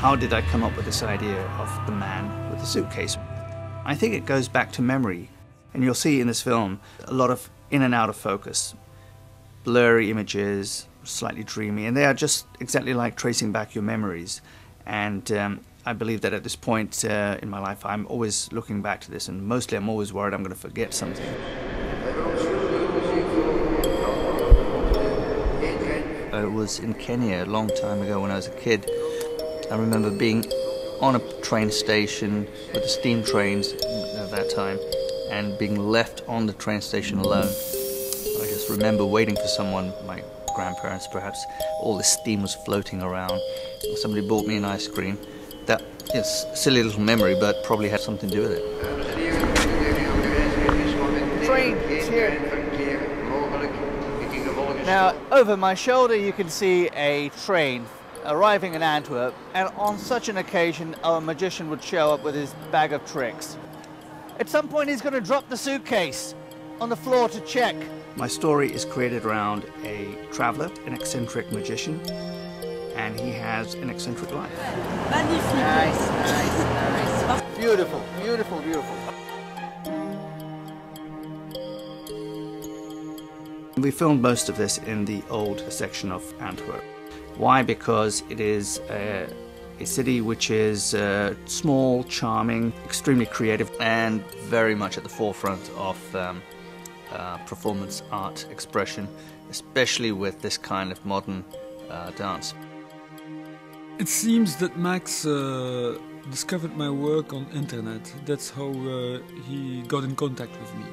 How did I come up with this idea of the man with the suitcase? I think it goes back to memory, and you'll see in this film a lot of in and out of focus, blurry images, slightly dreamy, and they are just exactly like tracing back your memories. And I believe that at this point in my life I'm always looking back to this, and mostly I'm always worried I'm going to forget something. I was in Kenya a long time ago when I was a kid. I remember being on a train station with the steam trains at that time and being left on the train station alone. I just remember waiting for someone, my grandparents perhaps. All the steam was floating around. Somebody bought me an ice cream. That is a silly little memory, but probably had something to do with it. Train is here. Now, over my shoulder you can see a train arriving in Antwerp, and on such an occasion our magician would show up with his bag of tricks. At some point he's going to drop the suitcase on the floor to check. My story is created around a traveller, an eccentric magician, and he has an eccentric life. Magnifique. Nice, nice, nice. Beautiful, beautiful, beautiful. We filmed most of this in the old section of Antwerp. Why? Because it is a city which is small, charming, extremely creative, and very much at the forefront of performance art expression, especially with this kind of modern dance. It seems that Max discovered my work on internet. That's how he got in contact with me.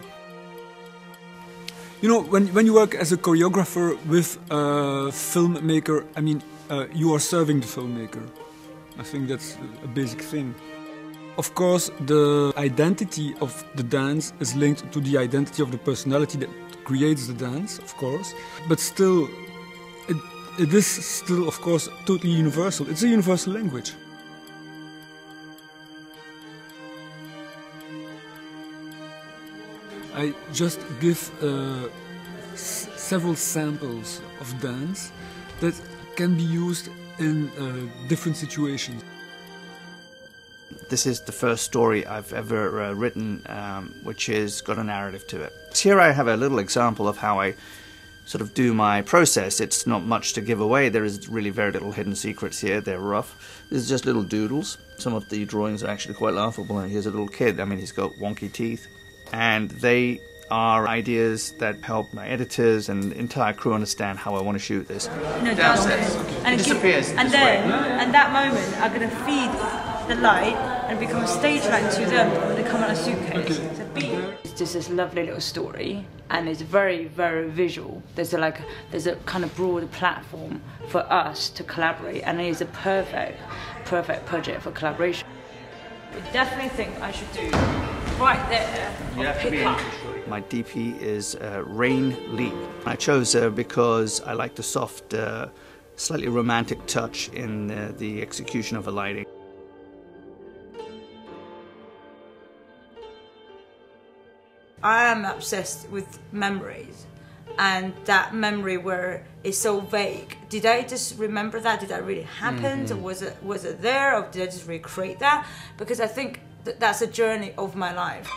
You know, when you work as a choreographer with a filmmaker, I mean, you are serving the filmmaker. I think that's a basic thing. Of course, the identity of the dance is linked to the identity of the personality that creates the dance, of course. But still, it is still, of course, totally universal. It's a universal language. I just give several samples of dance that can be used in different situations. This is the first story I've ever written which has got a narrative to it. Here I have a little example of how I sort of do my process. It's not much to give away. There is really very little hidden secrets here. They're rough. This is just little doodles. Some of the drawings are actually quite laughable. Here's a little kid. I mean, he's got wonky teeth. And they are ideas that help my editors and the entire crew understand how I want to shoot this. No, downstairs. And it disappears. And then, at that moment, I'm going to feed the light and become a stage light to them when they come out of a suitcase. It's a beat. It's just this lovely little story, and it's very, very visual. There's a kind of broader platform for us to collaborate, and it is a perfect project for collaboration. I definitely think I should do right there. Pick up. My DP is Rain Lee. I chose her because I like the soft, slightly romantic touch in the execution of the lighting. I am obsessed with memories, and that memory where it's so vague. Did I just remember that? Did that really happen? Or was it there, or did I just recreate that? Because I think that's a journey of my life.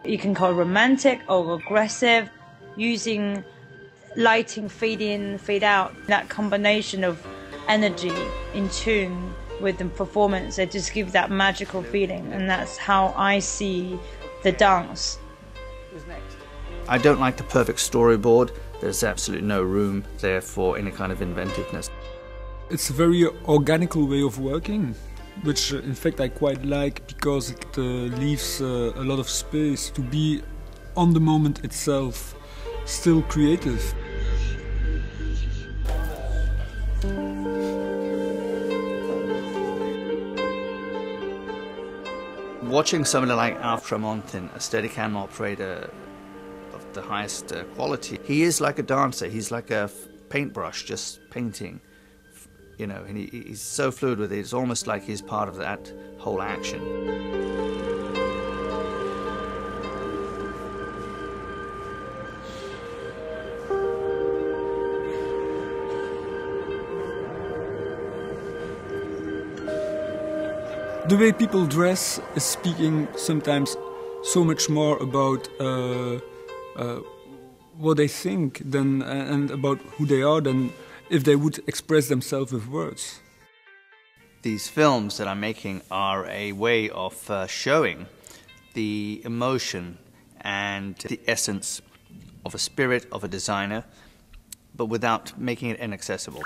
You can call it romantic or aggressive, using lighting, fade in, fade out. That combination of energy in tune with the performance, it just gives that magical feeling, and that's how I see the dance. Who's next? I don't like the perfect storyboard. There's absolutely no room there for any kind of inventiveness. It's a very organical way of working, which in fact I quite like, because it leaves a lot of space to be on the moment itself, still creative. Watching somebody like Alf Tremontin, a Steadicam operator of the highest quality, he is like a dancer. He's like a paintbrush, just painting. You know, and he's so fluid with it. It's almost like he's part of that whole action. The way people dress is speaking sometimes so much more about what they think than and about who they are than if they would express themselves with words. These films that I'm making are a way of showing the emotion and the essence of a spirit of a designer, but without making it inaccessible.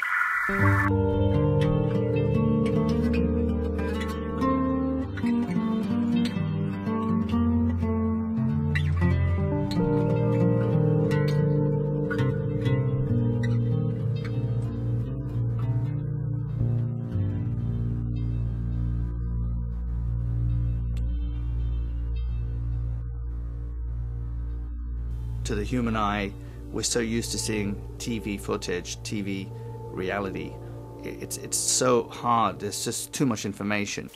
To the human eye, we're so used to seeing TV footage, TV reality. It's so hard, there's just too much information.